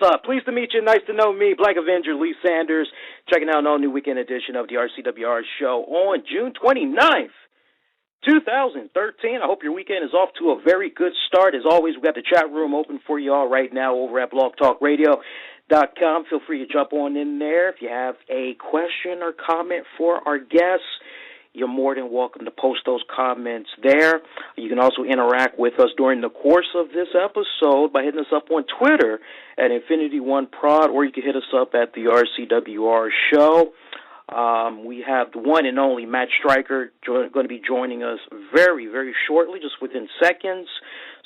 up? Pleased to meet you. Nice to know me, Black Avenger Lee Sanders, checking out an all-new weekend edition of the RCWR Show on June 29th, 2013. I hope your weekend is off to a very good start. As always, we've got the chat room open for you all right now over at blogtalkradio.com. Feel free to jump on in there. If you have a question or comment for our guests, you're more than welcome to post those comments there. You can also interact with us during the course of this episode by hitting us up on Twitter at Infinity1Prod, or you can hit us up at the RCWR Show. We have the one and only Matt Striker going to be joining us very, very shortly, just within seconds.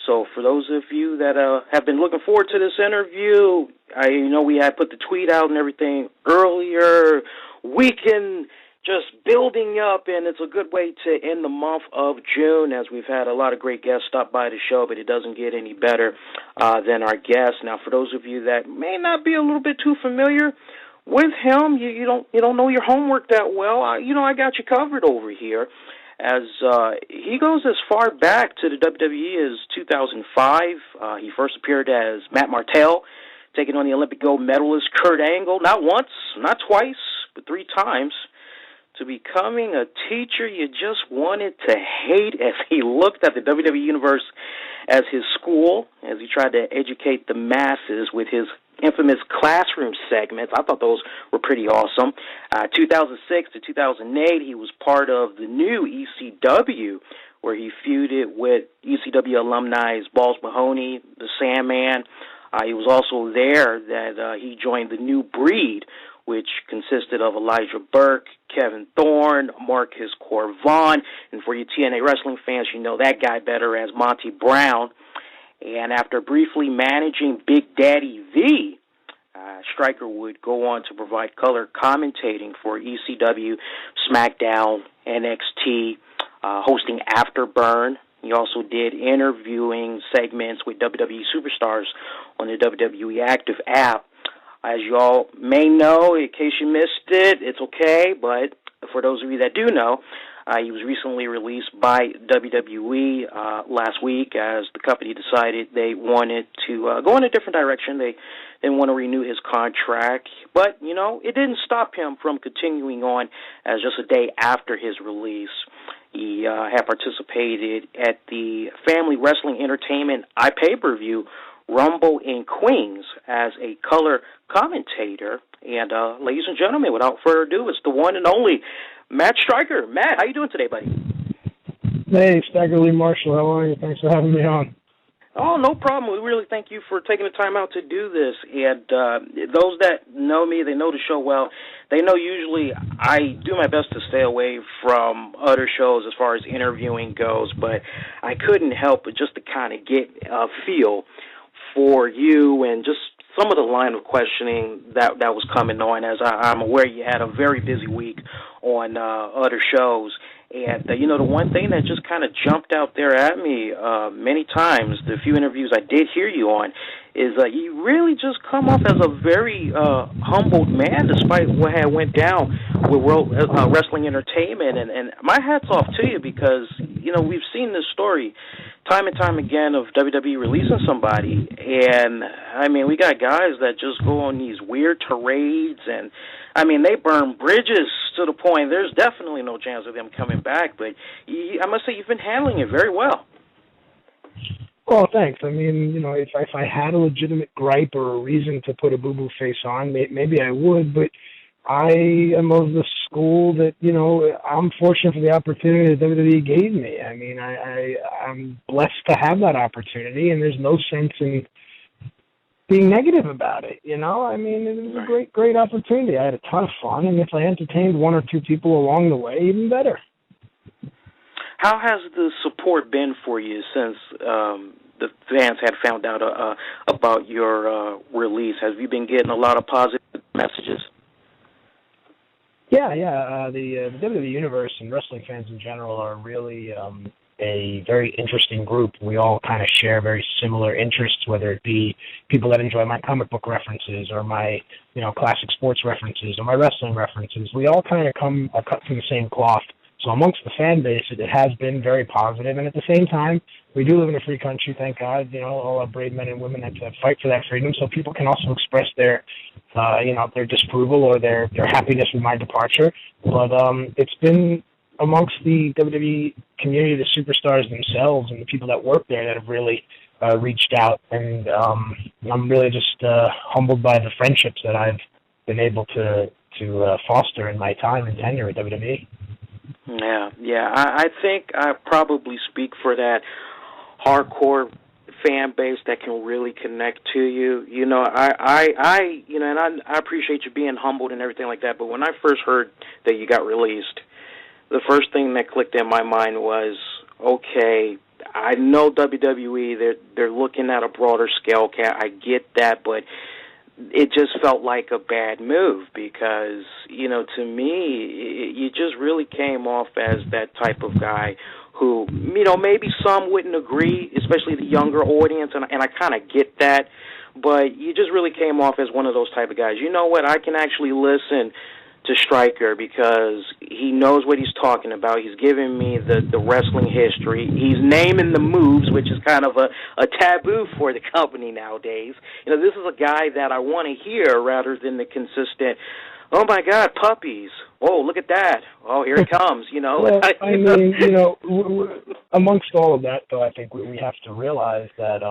So for those of you that have been looking forward to this interview, I know we had put the tweet out and everything earlier. We can just building up, and it's a good way to end the month of June, as we've had a lot of great guests stop by the show, but it doesn't get any better than our guests. Now, for those of you that may not be a little bit too familiar with him, you don't know your homework that well, I got you covered over here, as he goes as far back to the WWE as 2005. He first appeared as Matt Martell, taking on the Olympic gold medalist Kurt Angle, not once, not twice, but 3 times. To becoming a teacher you just wanted to hate, as he looked at the WWE Universe as his school, as he tried to educate the masses with his infamous classroom segments. I thought those were pretty awesome. 2006 to 2008, he was part of the new ECW, where he feuded with ECW alumni Balls Mahoney, the Sandman. He was also there that he joined the New Breed, which consisted of Elijah Burke, Kevin Thorne, Marcus Corvon, and for you TNA wrestling fans, you know that guy better as Monty Brown. And after briefly managing Big Daddy V, Striker would go on to provide color commentating for ECW, SmackDown, NXT, hosting Afterburn. He also did interviewing segments with WWE Superstars on the WWE Active app. As you all may know, in case you missed it, it's okay, but for those of you that do know, he was recently released by WWE last week, as the company decided they wanted to go in a different direction. They didn't want to renew his contract, but, it didn't stop him from continuing on, as just a day after his release, he had participated at the Family Wrestling Entertainment iPay-per-view Rumble in Queens as a color commentator. And ladies and gentlemen, without further ado, it's the one and only Matt Striker. Matt, how you doing today, buddy? Hey, Stagger Lee Marshall, how are you? Thanks for having me on. Oh, no problem. We really thank you for taking the time out to do this. And those that know me, they know the show well. They know usually I do my best to stay away from other shows as far as interviewing goes, but I couldn't help but just to kind of get a feel for you and just some of the line of questioning that was coming on, as I'm aware you had a very busy week on other shows. And, the one thing that just kind of jumped out there at me many times, the few interviews I did hear you on, is you really just come off as a very humbled man, despite what had went down with World Wrestling Entertainment. And my hat's off to you, because, we've seen this story time and time again of WWE releasing somebody. And, we got guys that just go on these weird tirades, and, they burn bridges to the point there's definitely no chance of them coming back. But I must say you've been handling it very well. Well, thanks. If I had a legitimate gripe or a reason to put a boo-boo face on, maybe I would, but I am of the school that, I'm fortunate for the opportunity that WWE gave me. I'm blessed to have that opportunity, and there's no sense in being negative about it, It was a great opportunity. I had a ton of fun, and if I entertained 1 or 2 people along the way, even better. How has the support been for you since the fans had found out about your release? Have you been getting a lot of positive messages? Yeah. The WWE Universe and wrestling fans in general are really a very interesting group. We all kind of share very similar interests, whether it be people that enjoy my comic book references or my, classic sports references or my wrestling references. We all kind of are cut from the same cloth So amongst the fan base, it has been very positive. And at the same time, we do live in a free country, thank God. You know, all our brave men and women that fight for that freedom. So people can also express their, their disapproval or their happiness with my departure. But it's been amongst the WWE community, the superstars themselves and the people that work there that have really reached out. And I'm really just humbled by the friendships that I've been able to foster in my time and tenure at WWE. Yeah. I think I probably speak for that hardcore fan base that can really connect to you. You know, and I appreciate you being humbled and everything like that. But when I first heard that you got released, the first thing that clicked in my mind was, okay, I know WWE, they're looking at a broader scale. I get that, but it just felt like a bad move because, you know, to me, you just really came off as that type of guy who, you know, maybe some wouldn't agree, especially the younger audience, and I kind of get that, but you just really came off as one of those type of guys. You know what, I can actually listen to Striker because he knows what he's talking about. He's giving me the wrestling history. He's naming the moves, which is kind of a taboo for the company nowadays. You know, this is a guy that I want to hear rather than the consistent, oh, my God, puppies. Oh, look at that. Oh, here it comes, you know. Well, I mean, you know, amongst all of that, though, I think we have to realize that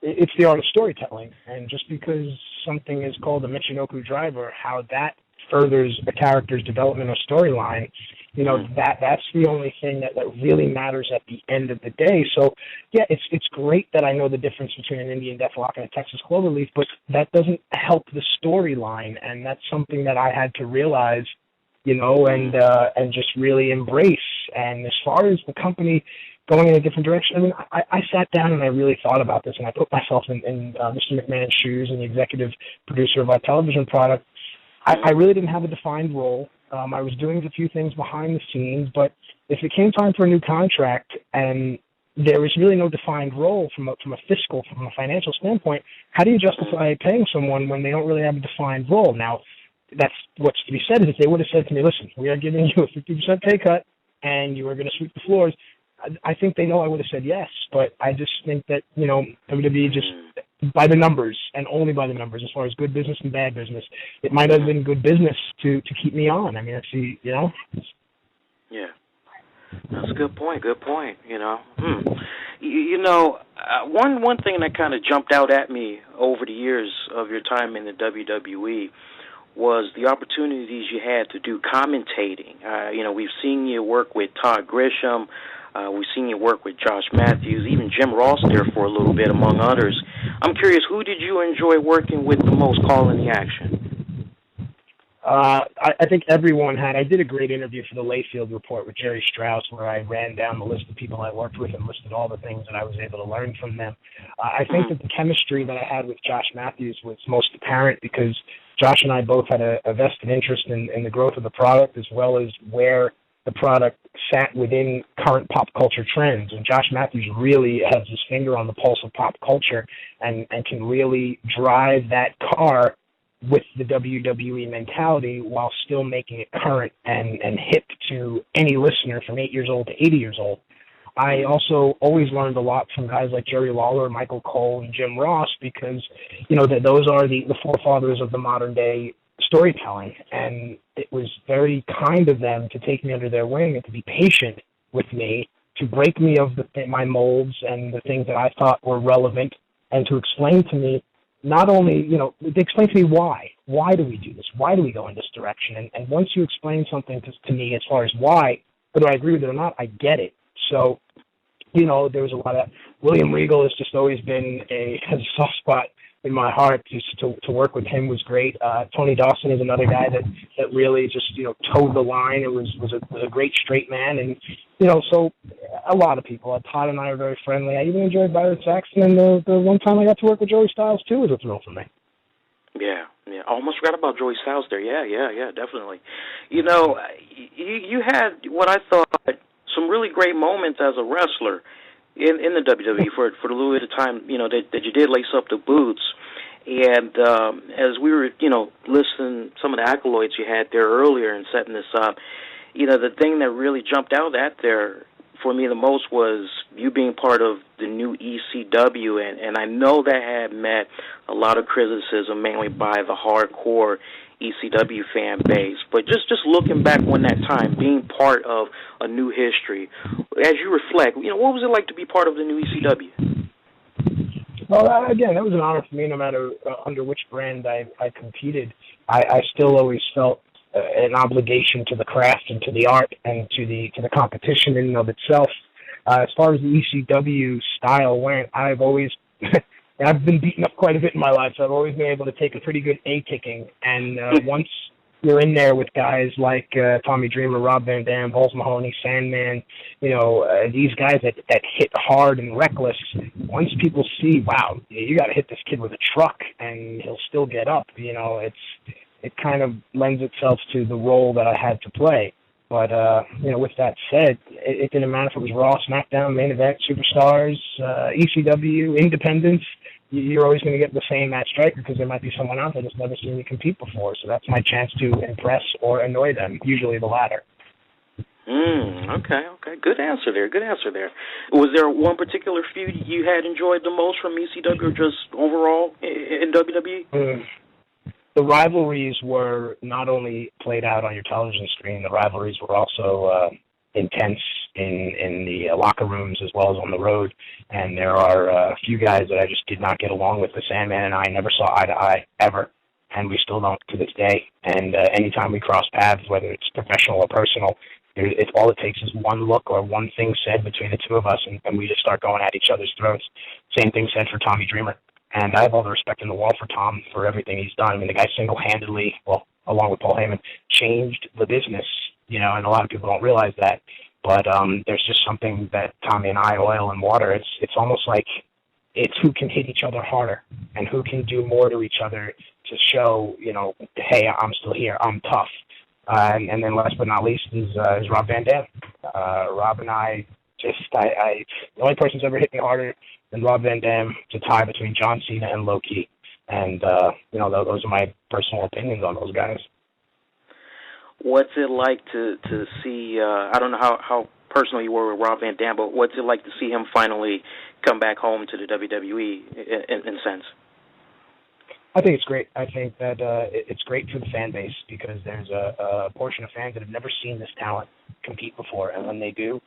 it's the art of storytelling. And just because something is called a Michinoku driver, how that furthers a character's development or storyline, you know, that's the only thing that really matters at the end of the day. So, yeah, it's great that I know the difference between an Indian Deathlock and a Texas Cloverleaf, but that doesn't help the storyline, and that's something that I had to realize, you know, and just really embrace. And as far as the company going in a different direction, I mean, I sat down and I really thought about this, and I put myself in Mr. McMahon's shoes and the executive producer of our television product. I really didn't have a defined role. I was doing a few things behind the scenes, but if it came time for a new contract and there was really no defined role from a financial standpoint, how do you justify paying someone when they don't really have a defined role? Now, that's what's to be said is if they would have said to me, listen, we are giving you a 50% pay cut and you are going to sweep the floors, I think they know I would have said yes, but I just think that, you know, WWE just, by the numbers, and only by the numbers, as far as good business and bad business, it might have been good business to keep me on. I mean, that's the, you know? Yeah. That's a good point, you know. You know, one thing that kind of jumped out at me over the years of your time in the WWE was the opportunities you had to do commentating. You know, we've seen you work with Todd Grisham. We've seen you work with Josh Matthews, even Jim Ross there for a little bit, among others. I'm curious, who did you enjoy working with the most, calling the action? I think everyone had. I did a great interview for the Layfield Report with Jerry Strauss where I ran down the list of people I worked with and listed all the things that I was able to learn from them. I think that the chemistry that I had with Josh Matthews was most apparent because Josh and I both had a vested interest in the growth of the product as well as where the product sat within current pop culture trends. And Josh Matthews really has his finger on the pulse of pop culture and can really drive that car with the WWE mentality while still making it current and hip to any listener from 8 years old to 80 years old. I also always learned a lot from guys like Jerry Lawler, Michael Cole, and Jim Ross because, you know, that those are the forefathers of the modern day storytelling, and it was very kind of them to take me under their wing and to be patient with me, to break me of my molds and the things that I thought were relevant, and to explain to me not only, you know, they explain to me why do we do this, why do we go in this direction, and once you explain something to me as far as why, whether I agree with it or not, I get it. So, you know, there was a lot of William Regal has just always been has a soft spot in my heart. Just to work with him was great. Tony Dawson is another guy that really just, you know, towed the line. It was a great straight man, and, you know, so a lot of people. Todd and I are very friendly. I even enjoyed Byron Saxton, and the one time I got to work with Joey Styles too was a thrill for me. Yeah. I almost forgot about Joey Styles there. Yeah, definitely. You know, you had what I thought some really great moments as a wrestler in the WWE for the little bit of time, you know, that you did lace up the boots. And as we were, you know, listening some of the accolades you had there earlier and setting this up, the thing that really jumped out at there for me the most was you being part of the new ECW, and I know that had met a lot of criticism, mainly by the hardcore ECW fan base. But just looking back on that time, being part of a new history, as you reflect, what was it like to be part of the new ECW? Well, again, that was an honor for me. No matter under which brand I competed, I still always felt an obligation to the craft and to the art and to the competition in and of itself. As far as the ECW style went, I've been beaten up quite a bit in my life, so I've always been able to take a pretty good A-kicking. And once you're in there with guys like Tommy Dreamer, Rob Van Dam, Balls Mahoney, Sandman, these guys that hit hard and reckless, once people see, wow, you got to hit this kid with a truck and he'll still get up, it kind of lends itself to the role that I had to play. But, with that said, it didn't matter if it was Raw, SmackDown, Main Event, Superstars, ECW, Independence. You're always going to get the same Matt Striker because there might be someone out there that's never seen me compete before. So that's my chance to impress or annoy them, usually the latter. Okay. Good answer there. Was there one particular feud you had enjoyed the most from ECW or just overall in WWE? The rivalries were not only played out on your television screen, the rivalries were also intense in the locker rooms as well as on the road. And there are a few guys that I just did not get along with. The Sandman and I never saw eye to eye, ever. And we still don't to this day. And anytime we cross paths, whether it's professional or personal, all it takes is one look or one thing said between the two of us, and we just start going at each other's throats. Same thing said for Tommy Dreamer. And I have all the respect in the world for Tom for everything he's done. I mean, the guy single-handedly, well, along with Paul Heyman, changed the business, and a lot of people don't realize that. But there's just something that Tommy and I, oil and water, it's almost like it's who can hit each other harder and who can do more to each other to show, hey, I'm still here, I'm tough. And then last but not least is Rob Van Dam. Rob and I the only person who's ever hit me harder than Rob Van Dam, it's a tie between John Cena and Low-Ki. And, those are my personal opinions on those guys. What's it like to see, I don't know how personal you were with Rob Van Dam, but what's it like to see him finally come back home to the WWE in a sense? I think it's great. I think that it's great for the fan base because there's a portion of fans that have never seen this talent compete before, and when they do,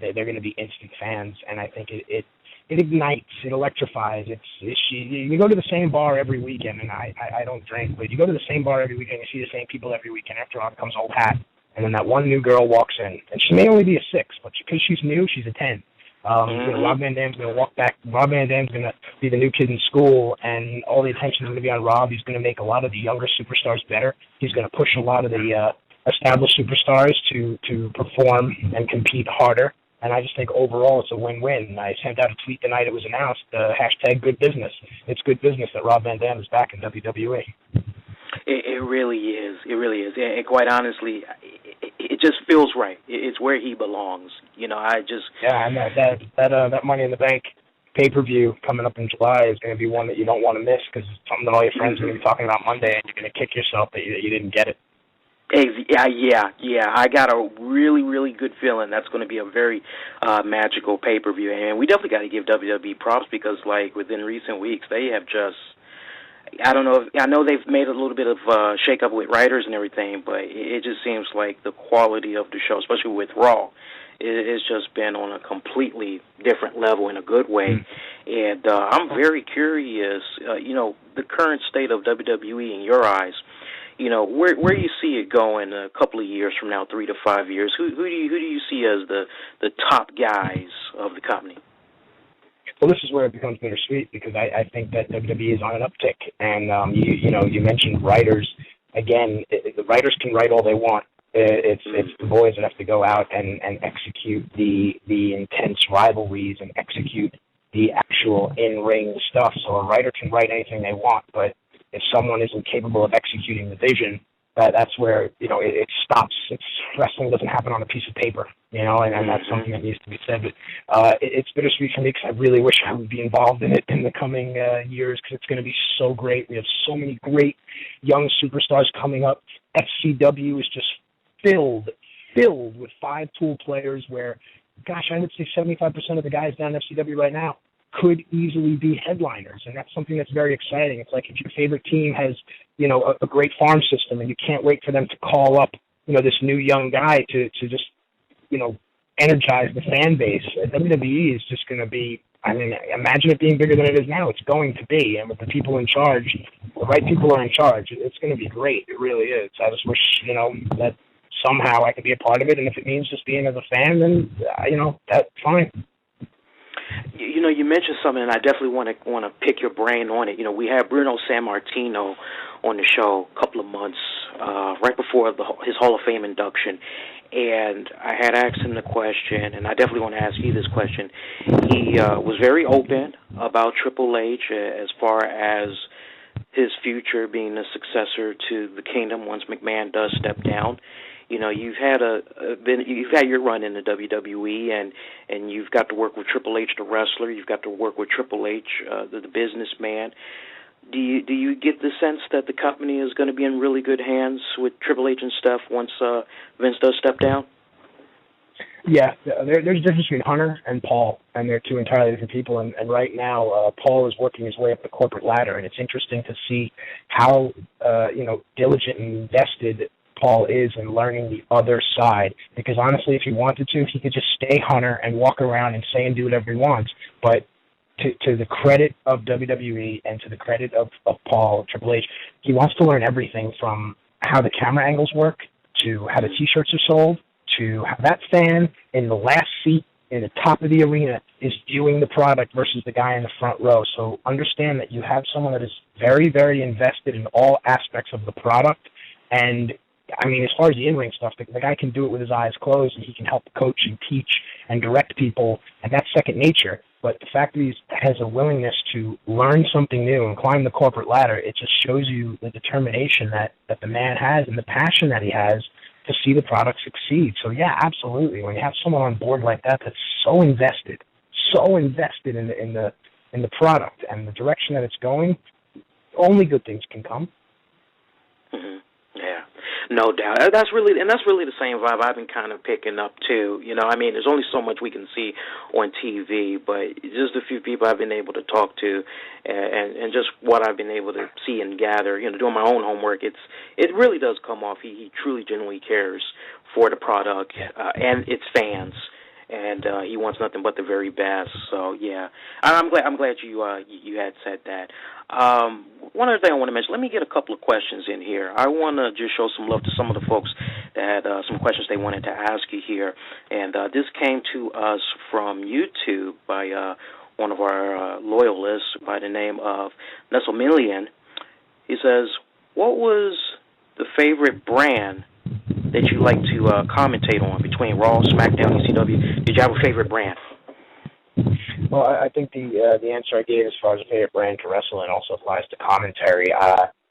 they're going to be instant fans. And I think it ignites, it electrifies. You go to the same bar every weekend, and I don't drink, but you go to the same bar every weekend, you see the same people every weekend. After all, it comes old hat, and then that one new girl walks in, and she may only be a 6, but because she's new, she's a 10. Rob Van Dam's going to walk back. Rob Van Dam's going to be the new kid in school, and all the attention is going to be on Rob. He's going to make a lot of the younger superstars better. He's going to push a lot of the established superstars to perform and compete harder. And I just think overall it's a win-win. I sent out a tweet the night it was announced, hashtag good business. It's good business that Rob Van Dam is back in WWE. It really is. It really is. And quite honestly, it just feels right. It's where he belongs. Yeah, and that Money in the Bank pay-per-view coming up in July is going to be one that you don't want to miss because it's something that all your friends are going to be talking about Monday, and you're going to kick yourself that you didn't get it. Yeah. I got a really, really good feeling that's going to be a very magical pay-per-view, and we definitely got to give WWE props because, within recent weeks, they have just, I know they've made a little bit of shake-up with writers and everything, but it just seems like the quality of the show, especially with Raw, it's just been on a completely different level in a good way. And I'm very curious, the current state of WWE in your eyes, where do you see it going a couple of years from now, 3 to 5 years? Who do you see as the top guys of the company? Well, this is where it becomes bittersweet because I think that WWE is on an uptick. And, you mentioned writers. Again, the writers can write all they want. It's the boys that have to go out and execute the intense rivalries and execute the actual in-ring stuff. So a writer can write anything they want, but if someone isn't capable of executing the vision, that's where, it stops. Wrestling doesn't happen on a piece of paper, and that's something that needs to be said. But it's bittersweet for me because I really wish I would be involved in it in the coming years because it's going to be so great. We have so many great young superstars coming up. FCW is just filled filled with 5-tool players where, gosh, I would say 75% of the guys down in FCW right now could easily be headliners, and that's something that's very exciting. It's like if your favorite team has, a great farm system and you can't wait for them to call up, this new young guy to just, energize the fan base. WWE is just going to be, imagine it being bigger than it is now. It's going to be, and with the people in charge, the right people are in charge, it's going to be great. It really is. I just wish, that somehow I could be a part of it, and if it means just being as a fan, then, that's fine. You mentioned something, and I definitely want to pick your brain on it. We had Bruno Sammartino on the show a couple of months right before his Hall of Fame induction, and I had asked him the question, and I definitely want to ask you this question. He was very open about Triple H as far as his future being the successor to the Kingdom once McMahon does step down. You've had your run in the WWE, and you've got to work with Triple H, the wrestler. You've got to work with Triple H, the businessman. Do you get the sense that the company is going to be in really good hands with Triple H and stuff once Vince does step down? Yeah, there's a difference between Hunter and Paul, and they're two entirely different people. And right now, Paul is working his way up the corporate ladder, and it's interesting to see how diligent and invested Paul is in learning the other side. Because honestly, if he wanted to, he could just stay Hunter and walk around and say and do whatever he wants. But to the credit of WWE and to the credit of Paul, Triple H, he wants to learn everything from how the camera angles work to how the T-shirts are sold to how that fan in the last seat in the top of the arena is viewing the product versus the guy in the front row. So understand that you have someone that is very, very invested in all aspects of the product. And as far as the in-ring stuff, the guy can do it with his eyes closed, and he can help coach and teach and direct people, and that's second nature. But the fact that he has a willingness to learn something new and climb the corporate ladder, it just shows you the determination that the man has and the passion that he has to see the product succeed. So, yeah, absolutely. When you have someone on board like that that's so invested in the product and the direction that it's going, only good things can come. Mm-hmm. Yeah, no doubt. That's really the same vibe I've been kind of picking up too. There's only so much we can see on TV, but just a few people I've been able to talk to, and just what I've been able to see and gather. Doing my own homework, it really does come off. He truly, genuinely cares for the product and its fans, and he wants nothing but the very best. So yeah, I'm glad you had said that. One other thing I want to mention, let me get a couple of questions in here. I want to just show some love to some of the folks that had some questions they wanted to ask you here. And this came to us from YouTube by one of our loyalists by the name of Nesselmillion. He says, what was the favorite brand that you like to commentate on between Raw, SmackDown, ECW? Did you have a favorite brand? Well, I think the answer I gave as far as a favorite brand to wrestle in also applies to commentary.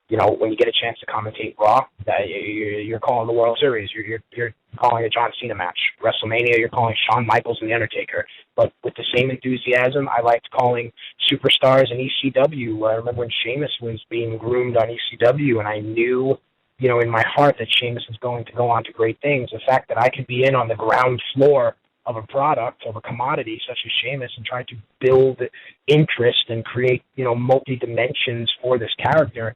When you get a chance to commentate Raw, you're calling the World Series. You're calling a John Cena match. WrestleMania, you're calling Shawn Michaels and The Undertaker. But with the same enthusiasm, I liked calling Superstars and ECW. I remember when Sheamus was being groomed on ECW, and I knew, in my heart that Sheamus was going to go on to great things. The fact that I could be in on the ground floor of a product, of a commodity such as Sheamus, and try to build interest and create, multi-dimensions for this character,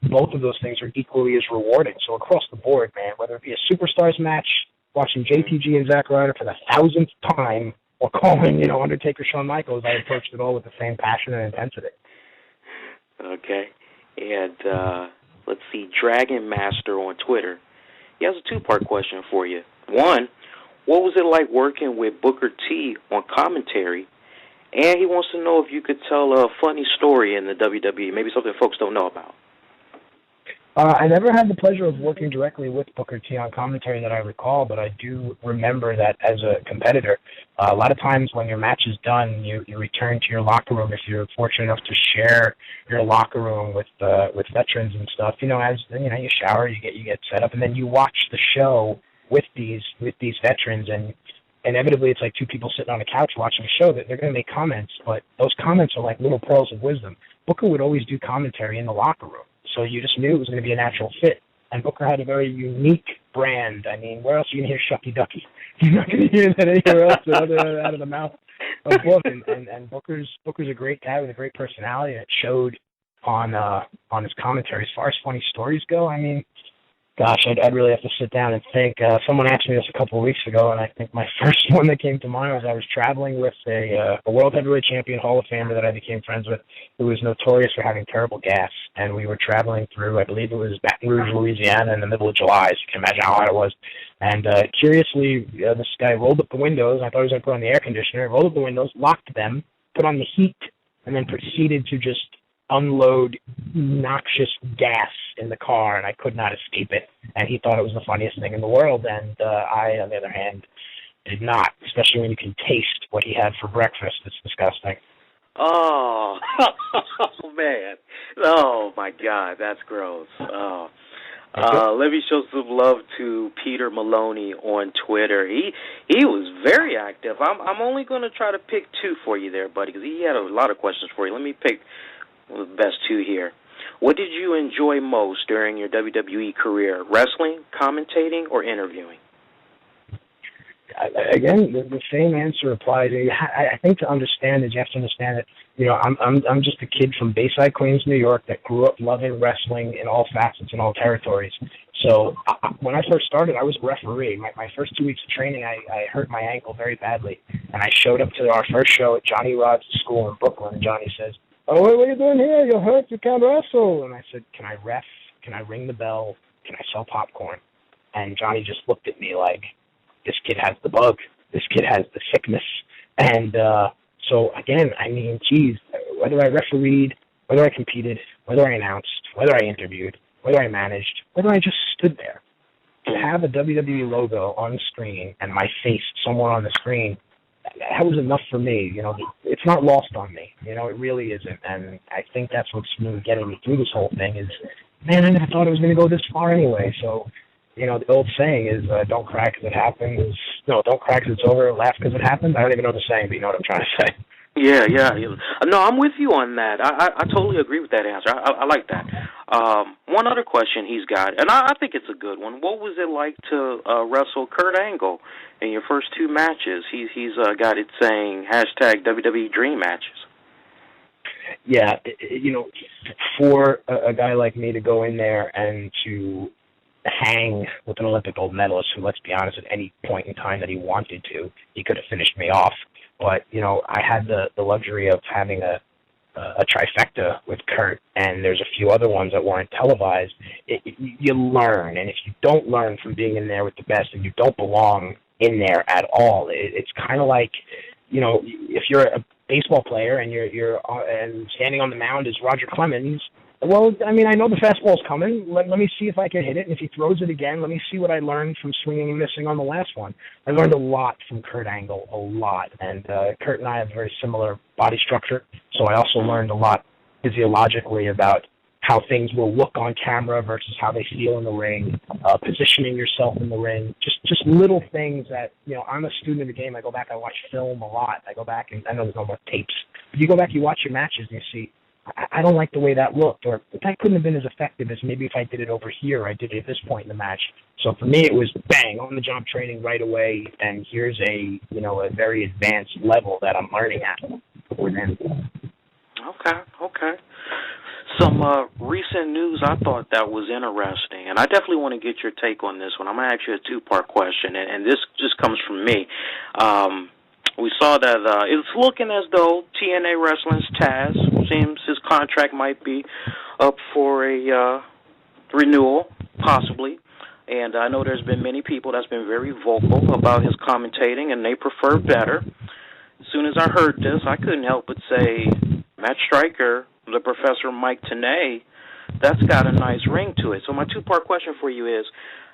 both of those things are equally as rewarding. So across the board, man, whether it be a Superstars match, watching JTG and Zack Ryder for the 1,000th time, or calling, Undertaker, Shawn Michaels, I approached it all with the same passion and intensity. Okay. And let's see, Dragon Master on Twitter, he has a two-part question for you. One, what was it like working with Booker T on commentary? And he wants to know if you could tell a funny story in the WWE, maybe something folks don't know about. I never had the pleasure of working directly with Booker T on commentary that I recall, but I do remember that as a competitor, a lot of times when your match is done, you return to your locker room if you're fortunate enough to share your locker room with veterans and stuff. As you shower, you get set up, and then you watch the show with these veterans, and inevitably it's like two people sitting on a couch watching a show that they're going to make comments, but those comments are like little pearls of wisdom. Booker would always do commentary in the locker room, so you just knew it was going to be a natural fit. And Booker had a very unique brand. I mean, where else are you going to hear Shucky Ducky? You're not going to hear that anywhere else other out of the mouth of Book. And Booker's a great guy with a great personality, and it showed on his commentary. As far as funny stories go, I mean, gosh, I'd really have to sit down and think. Someone asked me this a couple of weeks ago, and I think my first one that came to mind was I was traveling with a World Heavyweight Champion Hall of Famer that I became friends with, who was notorious for having terrible gas. And we were traveling through, I believe it was Baton Rouge, Louisiana, in the middle of July, so you can imagine how hot it was. And curiously, this guy rolled up the windows. I thought he was going to put on the air conditioner. Rolled up the windows, locked them, put on the heat, and then proceeded to just unload noxious gas in the car, and I could not escape it. And he thought it was the funniest thing in the world, and I, on the other hand, did not, especially when you can taste what he had for breakfast. It's disgusting. Oh, oh man. Oh, my God, that's gross. Oh. Let me show some love to Peter Maloney on Twitter. He was very active. I'm only going to try to pick two for you there, buddy, because he had a lot of questions for you. Let me pick the best two here. What did you enjoy most during your WWE career? Wrestling, commentating, or interviewing? Again, the same answer applies. I think to understand it, you have to understand that, you know, I'm just a kid from Bayside, Queens, New York, that grew up loving wrestling in all facets and all territories. So when I first started, I was a referee. My first 2 weeks of training, I hurt my ankle very badly, and I showed up to our first show at Johnny Rod's school in Brooklyn, and Johnny says, "Oh, what are you doing here? You're hurt. You can't wrestle." And I said, "Can I ref? Can I ring the bell? Can I sell popcorn?" And Johnny just looked at me like, this kid has the bug. This kid has the sickness. And so, again, I mean, geez, whether I refereed, whether I competed, whether I announced, whether I interviewed, whether I managed, whether I just stood there, to have a WWE logo on the screen and my face somewhere on the screen, that was enough for me. You know, it's not lost on me. You know, it really isn't. And I think that's what's been getting me through this whole thing is, man, I never thought it was going to go this far anyway. So, you know, the old saying is, don't cry because it happens. No, don't cry because it's over, laugh because it happened. I don't even know the saying, but you know what I'm trying to say. Yeah. No, I'm with you on that. I totally agree with that answer. I like that. One other question he's got, and I think it's a good one. What was it like to wrestle Kurt Angle in your first two matches? He's got it saying hashtag WWE Dream Matches. Yeah, you know, for a guy like me to go in there and to hang with an Olympic gold medalist who, let's be honest, at any point in time that he wanted to, he could have finished me off. But, you know, I had the luxury of having a trifecta with Kurt, and there's a few other ones that weren't televised. You learn, and if you don't learn from being in there with the best and you don't belong in there at all, it's kind of like, you know, if you're a baseball player and you're and standing on the mound is Roger Clemens. Well, I mean, I know the fastball's coming. Let me see if I can hit it. And if he throws it again, let me see what I learned from swinging and missing on the last one. I learned a lot from Kurt Angle, a lot. And Kurt and I have very similar body structure, so I also learned a lot physiologically about how things will look on camera versus how they feel in the ring, positioning yourself in the ring, just little things that, you know, I'm a student of the game. I go back, I watch film a lot. I go back, and I know there's no more tapes. But you go back, you watch your matches, and you see, I don't like the way that looked, or that couldn't have been as effective as maybe if I did it over here, or I did it at this point in the match. So for me, it was bang, on-the-job training right away, and here's a very advanced level that I'm learning at. Okay. Some recent news I thought that was interesting, and I definitely want to get your take on this one. I'm going to ask you a two-part question, and this just comes from me. We saw that it's looking as though TNA Wrestling's Taz seems his contract might be up for a renewal, possibly. And I know there's been many people that's been very vocal about his commentating, and they prefer better. As soon as I heard this, I couldn't help but say, Matt Striker, the Professor Mike Tenay, that's got a nice ring to it. So my two-part question for you is,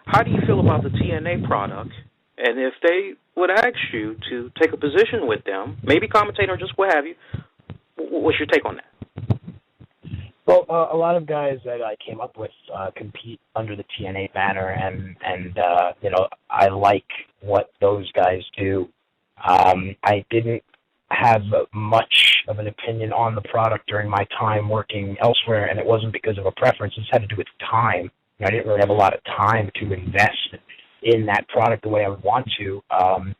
how do you feel about the TNA product? And if they would ask you to take a position with them, maybe commentate or just what have you, what's your take on that? Well, a lot of guys that I came up with compete under the TNA banner, and you know, I like what those guys do. I didn't have much of an opinion on the product during my time working elsewhere, and it wasn't because of a preference. It had to do with time. You know, I didn't really have a lot of time to invest in that product the way I would want to.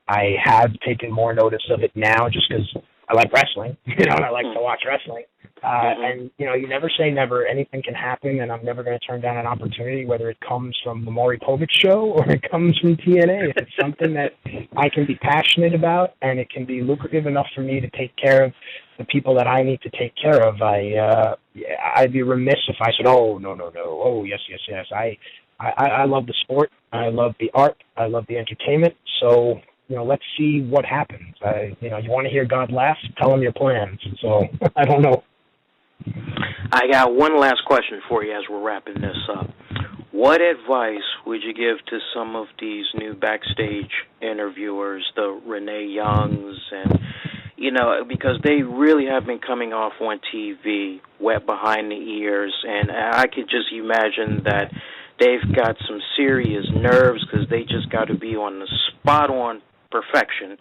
I have taken more notice of it now just because I like wrestling, and I like to watch wrestling. And, you never say never. Anything can happen, and I'm never going to turn down an opportunity, whether it comes from the Maury Povich show or it comes from TNA. If it's something that I can be passionate about and it can be lucrative enough for me to take care of the people that I need to take care of, I'd be remiss if I said, oh, no. Oh, yes. I love the sport. I love the art. I love the entertainment. So, let's see what happens. You want to hear God laugh? Tell him your plans. So, I don't know. I got one last question for you as we're wrapping this up. What advice would you give to some of these new backstage interviewers, the Renee Youngs, and, because they really have been coming off on TV, wet behind the ears, and I could just imagine that they've got some serious nerves because they just got to be on the spot-on perfection,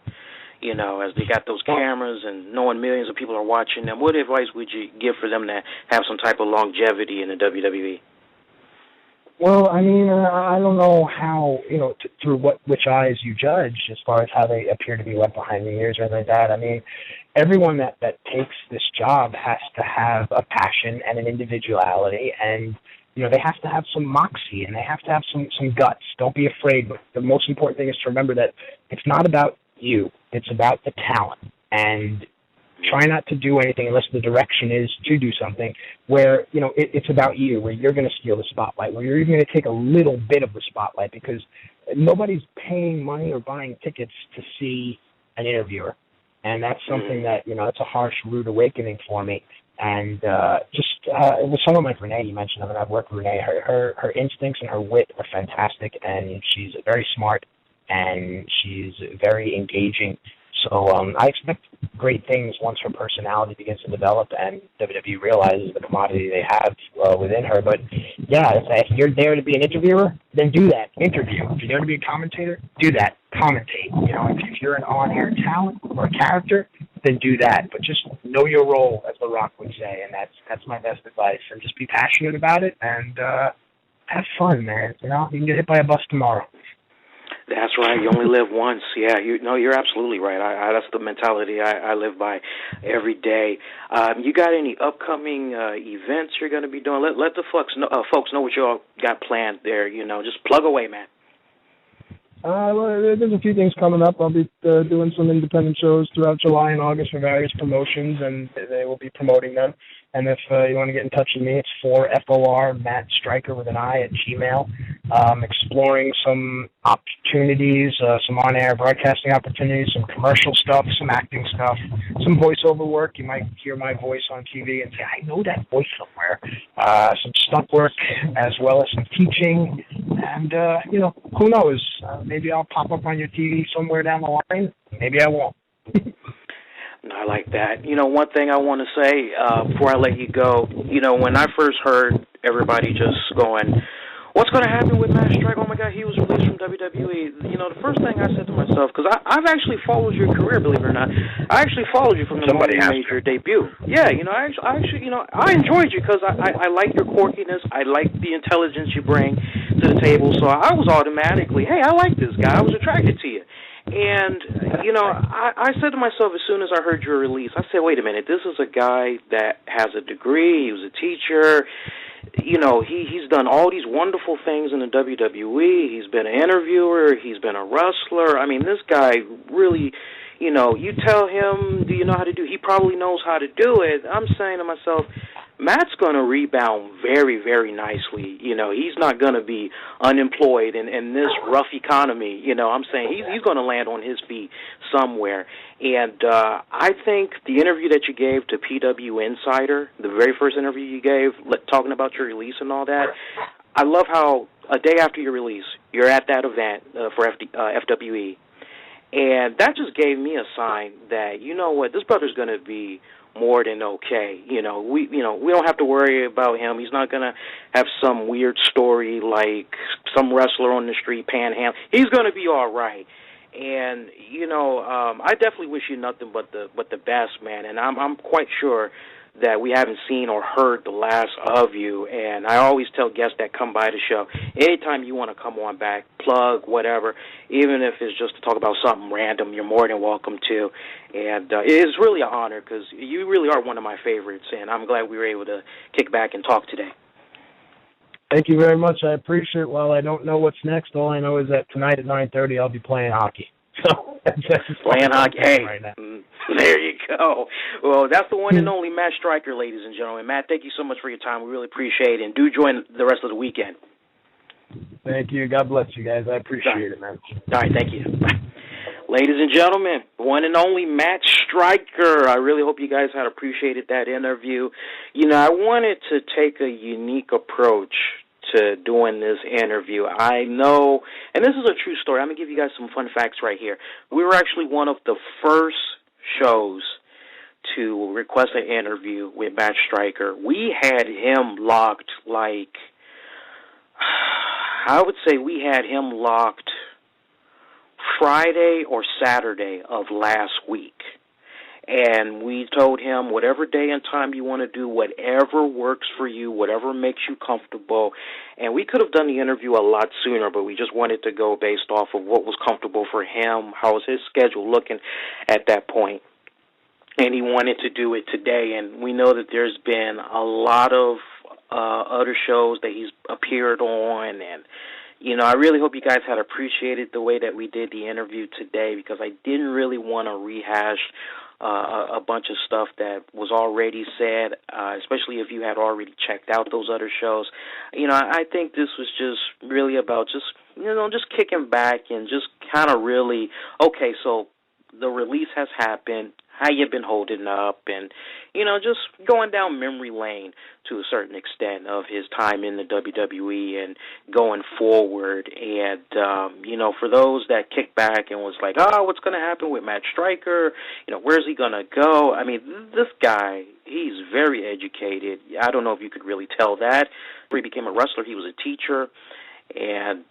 as they got those cameras and knowing millions of people are watching them. What advice would you give for them to have some type of longevity in the WWE? Well, I don't know how, through which eyes you judge as far as how they appear to be wet behind the ears or anything like that. Everyone that takes this job has to have a passion and an individuality, and they have to have some moxie, and they have to have some guts. Don't be afraid. But the most important thing is to remember that it's not about you. It's about the talent. And try not to do anything unless the direction is to do something where, it's about you, where you're going to steal the spotlight, where you're even going to take a little bit of the spotlight, because nobody's paying money or buying tickets to see an interviewer. And that's something that, it's a harsh, rude awakening for me. And with someone like Renee, you mentioned, I've worked with Renee. Her instincts and her wit are fantastic, and she's very smart, and she's very engaging. So I expect great things once her personality begins to develop and WWE realizes the commodity they have within her. But, yeah, if you're there to be an interviewer, then do that. Interview. If you're there to be a commentator, do that. Commentate. If you're an on-air talent or a character, then do that. But just know your role, as The Rock would say, and that's my best advice. And just be passionate about it and have fun, man. You can get hit by a bus tomorrow. That's right. You only live once. Yeah, you're absolutely right. That's the mentality I live by every day. You got any upcoming events you're going to be doing? Let the folks know what you all got planned there. Just plug away, man. There's a few things coming up. I'll be doing some independent shows throughout July and August for various promotions, and they will be promoting them. And if you want to get in touch with me, it's FOR Matt Striker with an I at Gmail. Exploring some opportunities, some on-air broadcasting opportunities, some commercial stuff, some acting stuff, some voiceover work. You might hear my voice on TV and say, I know that voice somewhere. Some stunt work as well as some teaching. And, who knows? Maybe I'll pop up on your TV somewhere down the line. Maybe I won't. I like that. One thing I want to say before I let you go, when I first heard everybody just going, what's going to happen with Matt Striker? Oh, my God, he was released from WWE. The first thing I said to myself, because I've actually followed your career, believe it or not. I actually followed you from the moment you made your debut. Yeah, I enjoyed you because I like your quirkiness. I like the intelligence you bring to the table. So I was automatically, hey, I like this guy. I was attracted to you. And, I said to myself as soon as I heard your release, I said, wait a minute, this is a guy that has a degree, he was a teacher, he's done all these wonderful things in the WWE, he's been an interviewer, he's been a wrestler. This guy really, you tell him, do you know how to do it? He probably knows how to do it. I'm saying to myself, Matt's going to rebound very, very nicely. He's not going to be unemployed in this rough economy. I'm saying he's going to land on his feet somewhere. And I think the interview that you gave to PW Insider, the very first interview you gave, talking about your release and all that, I love how a day after your release, you're at that event for FWE. And that just gave me a sign that, this brother's going to be more than okay. We don't have to worry about him. He's not going to have some weird story like some wrestler on the street panhandle. He's going to be all right. And I definitely wish you nothing but the best, man. And I'm quite sure that we haven't seen or heard the last of you. And I always tell guests that come by the show, anytime you want to come on back, plug, whatever, even if it's just to talk about something random, you're more than welcome to. And it's really an honor because you really are one of my favorites, and I'm glad we were able to kick back and talk today. Thank you very much. I appreciate it. Well, I don't know what's next. All I know is that tonight at 9:30 I'll be playing hockey. So that's playing hockey. Hey, right now. There you go. Well, that's the one and only Matt Striker, ladies and gentlemen. Matt, thank you so much for your time. We really appreciate it, and do join the rest of the weekend. Thank you. God bless you guys. I appreciate it, man. All right, thank you. Ladies and gentlemen, the one and only Matt Striker. I really hope you guys had appreciated that interview. You know, I wanted to take a unique approach to doing this interview. I know, and this is a true story. I'm going to give you guys some fun facts right here. We were actually one of the first shows to request an interview with Matt Striker. We had him locked I would say we had him locked Friday or Saturday of last week. And we told him whatever day and time you want to do, whatever works for you, whatever makes you comfortable. And we could have done the interview a lot sooner, but we just wanted to go based off of what was comfortable for him, how was his schedule looking at that point. And he wanted to do it today. And we know that there's been a lot of other shows that he's appeared on. And, you know, I really hope you guys had appreciated the way that we did the interview today, because I didn't really want to rehash a bunch of stuff that was already said, especially if you had already checked out those other shows. You know, I think this was just really about just kicking back and just kind of really, okay, so the release has happened, how you been holding up, and, you know, just going down memory lane to a certain extent of his time in the WWE and going forward. And, you know, for those that kick back and was like, oh, what's going to happen with Matt Striker? You know, where's he going to go? I mean, this guy, he's very educated. I don't know if you could really tell that. Before he became a wrestler, he was a teacher. And,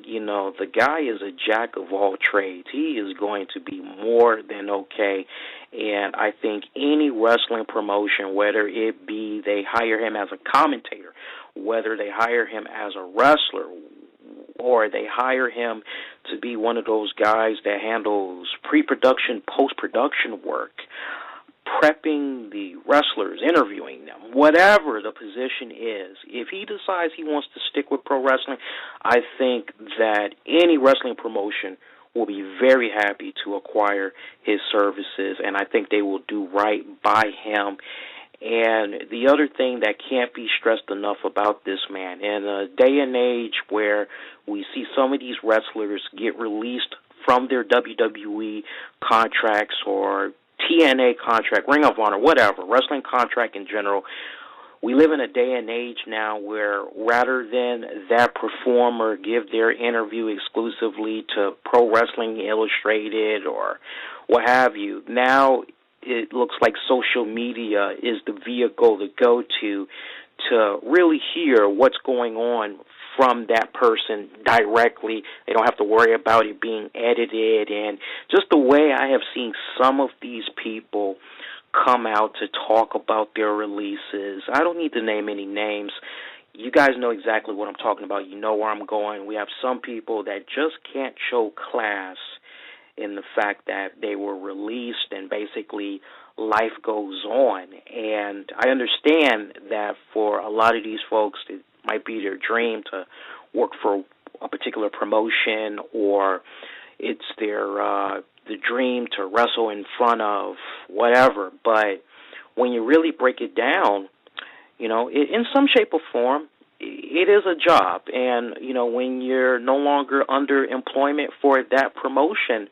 you know, the guy is a jack of all trades. He is going to be more than okay. And I think any wrestling promotion, whether it be they hire him as a commentator, whether they hire him as a wrestler, or they hire him to be one of those guys that handles pre-production, post-production work, prepping the wrestlers, interviewing them, whatever the position is, if he decides he wants to stick with pro wrestling, I think that any wrestling promotion will be very happy to acquire his services, and I think they will do right by him. And the other thing that can't be stressed enough about this man, in a day and age where we see some of these wrestlers get released from their WWE contracts or TNA contract, Ring of Honor, whatever, wrestling contract in general, we live in a day and age now where rather than that performer give their interview exclusively to Pro Wrestling Illustrated or what have you, now it looks like social media is the vehicle to go to really hear what's going on from that person directly. They don't have to worry about it being edited. And just the way I have seen some of these people come out to talk about their releases, I don't need to name any names. You guys know exactly what I'm talking about. You know where I'm going. We have some people that just can't show class in the fact that they were released and basically life goes on. And I understand that for a lot of these folks, it might be their dream to work for a particular promotion, or it's their the dream to wrestle in front of whatever. But when you really break it down, you know, in some shape or form, it is a job. And, you know, when you're no longer under employment for that promotion,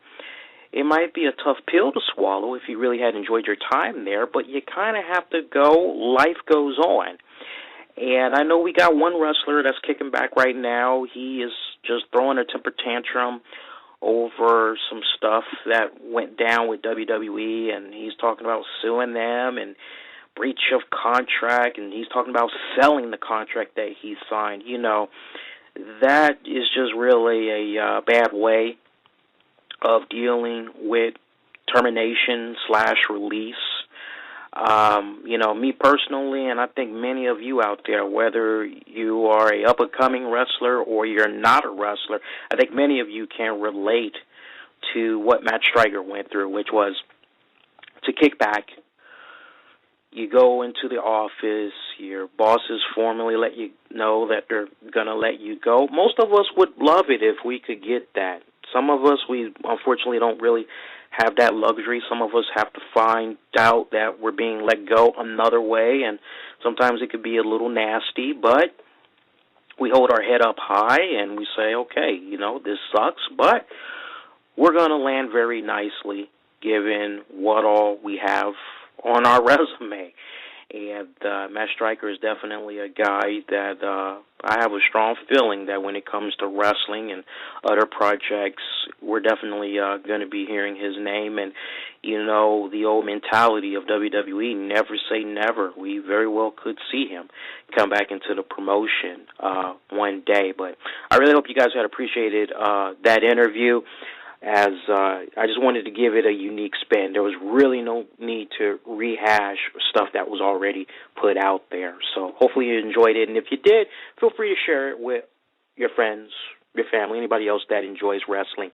it might be a tough pill to swallow if you really had enjoyed your time there, but you kind of have to go. Life goes on. And I know we got one wrestler that's kicking back right now. He is just throwing a temper tantrum over some stuff that went down with WWE, and he's talking about suing them and breach of contract, and he's talking about selling the contract that he signed. You know, that is just really a bad way of dealing with termination/release. Me personally, and I think many of you out there, whether you are a up-and-coming wrestler or you're not a wrestler, I think many of you can relate to what Matt Striker went through, which was to kick back. You go into the office, your bosses formally let you know that they're going to let you go. Most of us would love it if we could get that. Some of us, we unfortunately don't really have that luxury. Some of us have to find out that we're being let go another way, and sometimes it could be a little nasty, but we hold our head up high and we say, okay, this sucks, but we're going to land very nicely given what all we have on our resume. And Matt Striker is definitely a guy that I have a strong feeling that when it comes to wrestling and other projects, we're definitely going to be hearing his name. And, the old mentality of WWE, never say never. We very well could see him come back into the promotion one day. But I really hope you guys had appreciated that interview, as I just wanted to give it a unique spin. There was really no need to rehash stuff that was already put out there. So hopefully you enjoyed it, and if you did, feel free to share it with your friends, your family, anybody else that enjoys wrestling.